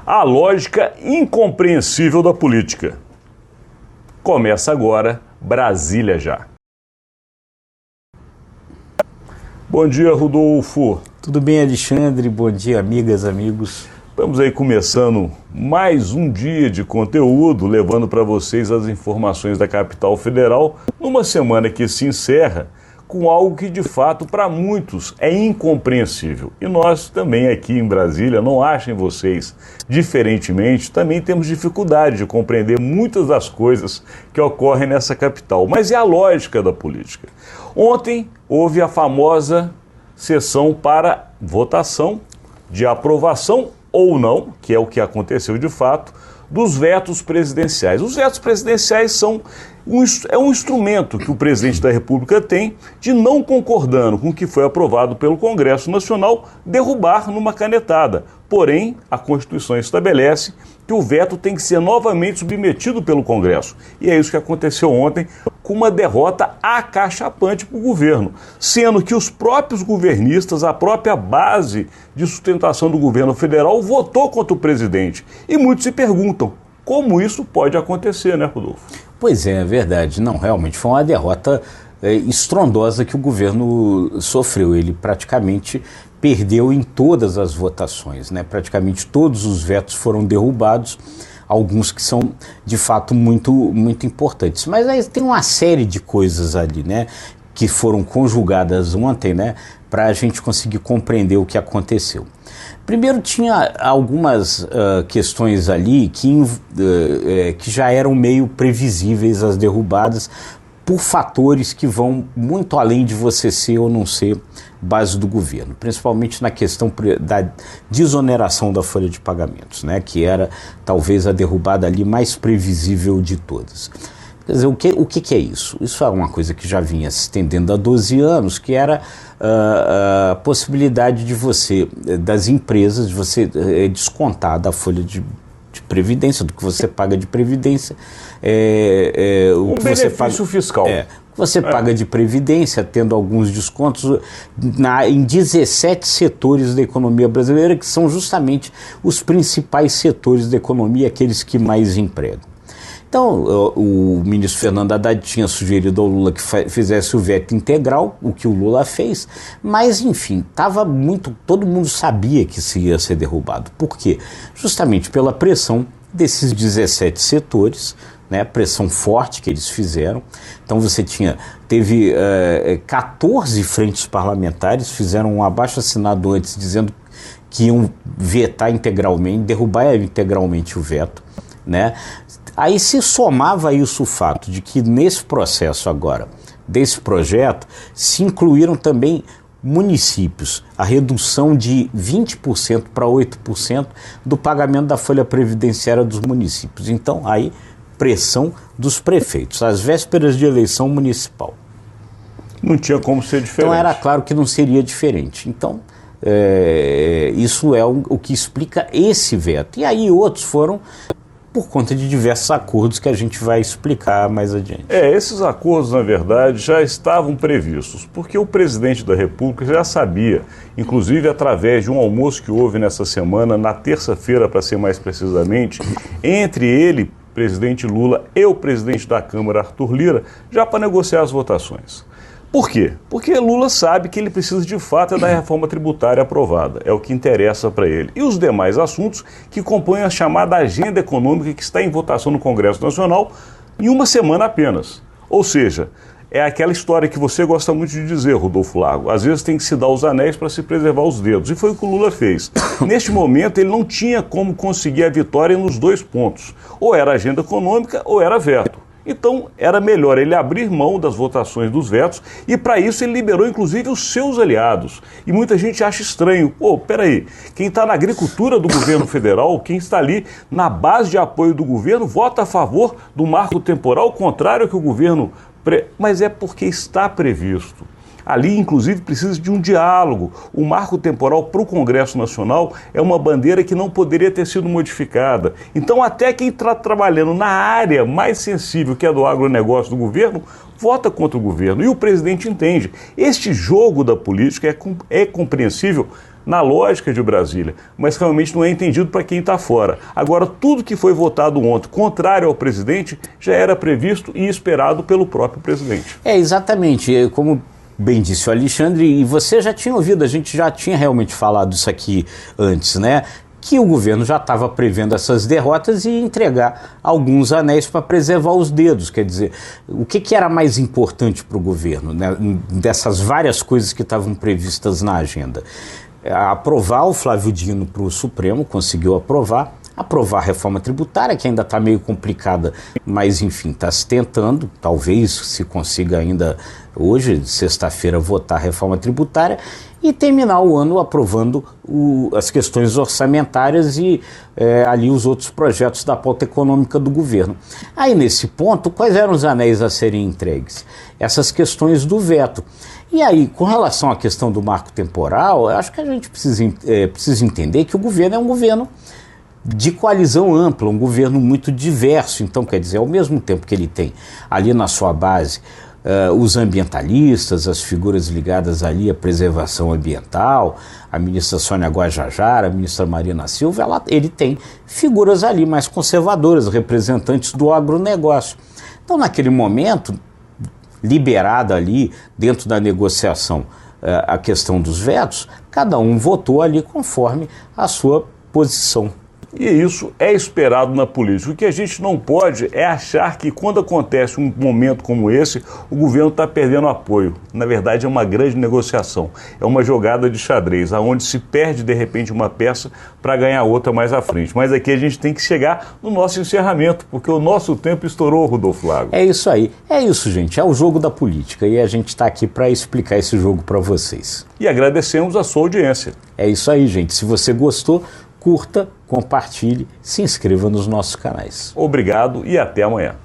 A lógica incompreensível da política. Começa agora, Brasília Já. Bom dia, Rodolfo. Tudo bem, Alexandre? Bom dia, amigas, amigos. Estamos aí começando mais um dia de conteúdo, levando para vocês as informações da capital federal, numa semana que se encerra com algo que de fato para muitos é incompreensível. E nós também aqui em Brasília, não achem vocês diferentemente, também temos dificuldade de compreender muitas das coisas que ocorrem nessa capital. Mas é a lógica da política. Ontem houve a famosa sessão para votação de aprovação ou não, que é o que aconteceu de fato, dos vetos presidenciais. Os vetos presidenciais são um instrumento que o presidente da República tem de, não concordando com o que foi aprovado pelo Congresso Nacional, derrubar numa canetada. Porém, a Constituição estabelece que o veto tem que ser novamente submetido pelo Congresso. E é isso que aconteceu ontem, com uma derrota acachapante para o governo, sendo que os próprios governistas, a própria base de sustentação do governo federal, votou contra o presidente. E muitos se perguntam, como isso pode acontecer, né, Rodolfo? Pois é verdade. Não, realmente foi uma derrota estrondosa que o governo sofreu. Ele praticamente perdeu em todas as votações, né? Praticamente todos os vetos foram derrubados, alguns que são de fato muito importantes. Mas aí tem uma série de coisas ali, né, que foram conjugadas ontem, né, para a gente conseguir compreender o que aconteceu. Primeiro, tinha algumas questões ali que já eram meio previsíveis, as derrubadas, por fatores que vão muito além de você ser ou não ser base do governo, principalmente na questão da desoneração da folha de pagamentos, né, que era talvez a derrubada ali mais previsível de todas. Quer dizer, o que é isso? Isso é uma coisa que já vinha se estendendo há 12 anos, que era a possibilidade de você, das empresas, de você descontar da folha de previdência, do que você paga de previdência. Um benefício fiscal. Você paga de previdência, tendo alguns descontos em 17 setores da economia brasileira, que são justamente os principais setores da economia, aqueles que mais empregam. Então, o ministro Fernando Haddad tinha sugerido ao Lula que fizesse o veto integral, o que o Lula fez, mas, enfim, todo mundo sabia que isso ia ser derrubado. Por quê? Justamente pela pressão desses 17 setores, né, pressão forte que eles fizeram. Então teve 14 frentes parlamentares, fizeram um abaixo-assinado antes dizendo que iam vetar integralmente, derrubar integralmente o veto, né? Aí se somava isso o fato de que nesse processo agora, desse projeto, se incluíram também municípios, a redução de 20% para 8% do pagamento da folha previdenciária dos municípios. Então, aí, pressão dos prefeitos, às vésperas de eleição municipal. Não tinha como ser diferente. Então, era claro que não seria diferente. Então, isso é o que explica esse veto. E aí outros foram por conta de diversos acordos que a gente vai explicar mais adiante. Esses acordos, na verdade, já estavam previstos, porque o presidente da República já sabia, inclusive através de um almoço que houve nessa semana, na terça-feira, para ser mais precisamente, entre ele, presidente Lula, e o presidente da Câmara, Arthur Lira, já para negociar as votações. Por quê? Porque Lula sabe que ele precisa de fato da reforma tributária aprovada, é o que interessa para ele. E os demais assuntos que compõem a chamada agenda econômica que está em votação no Congresso Nacional em uma semana apenas. Ou seja, é aquela história que você gosta muito de dizer, Rodolfo Lago, às vezes tem que se dar os anéis para se preservar os dedos, e foi o que o Lula fez. Neste momento ele não tinha como conseguir a vitória nos dois pontos, ou era agenda econômica ou era veto. Então, era melhor ele abrir mão das votações dos vetos e, para isso, ele liberou, inclusive, os seus aliados. E muita gente acha estranho. Peraí, quem está na agricultura do governo federal, quem está ali na base de apoio do governo, vota a favor do marco temporal, contrário ao que o governo... Mas é porque está previsto. Ali, inclusive, precisa de um diálogo. O marco temporal para o Congresso Nacional é uma bandeira que não poderia ter sido modificada. Então, até quem está trabalhando na área mais sensível, que é do agronegócio do governo, vota contra o governo. E o presidente entende. Este jogo da política é compreensível na lógica de Brasília, mas realmente não é entendido para quem está fora. Agora, tudo que foi votado ontem, contrário ao presidente, já era previsto e esperado pelo próprio presidente. Exatamente, como bem disse o Alexandre, e você já tinha ouvido, a gente já tinha realmente falado isso aqui antes, né? Que o governo já estava prevendo essas derrotas e ia entregar alguns anéis para preservar os dedos. Quer dizer, o que era mais importante para o governo, né, dessas várias coisas que estavam previstas na agenda? Aprovar o Flávio Dino para o Supremo, conseguiu aprovar a reforma tributária, que ainda está meio complicada, mas enfim, está se tentando, talvez se consiga ainda hoje, sexta-feira, votar a reforma tributária e terminar o ano aprovando as questões orçamentárias e ali os outros projetos da pauta econômica do governo. Aí nesse ponto, quais eram os anéis a serem entregues? Essas questões do veto. E aí, com relação à questão do marco temporal, eu acho que a gente precisa entender que o governo é um governo de coalizão ampla, um governo muito diverso. Então, quer dizer, ao mesmo tempo que ele tem ali na sua base os ambientalistas, as figuras ligadas ali à preservação ambiental, a ministra Sônia Guajajara, a ministra Marina Silva, ele tem figuras ali mais conservadoras, representantes do agronegócio. Então, naquele momento, liberada ali dentro da negociação a questão dos vetos, cada um votou ali conforme a sua posição. E isso é esperado na política. O que a gente não pode é achar que quando acontece um momento como esse, o governo está perdendo apoio. Na verdade, é uma grande negociação. É uma jogada de xadrez, onde se perde, de repente, uma peça para ganhar outra mais à frente. Mas aqui a gente tem que chegar no nosso encerramento, porque o nosso tempo estourou, Rodolfo Lago. É isso aí. É isso, gente. É o jogo da política. E a gente está aqui para explicar esse jogo para vocês. E agradecemos a sua audiência. É isso aí, gente. Se você gostou, curta, compartilhe, se inscreva nos nossos canais. Obrigado e até amanhã.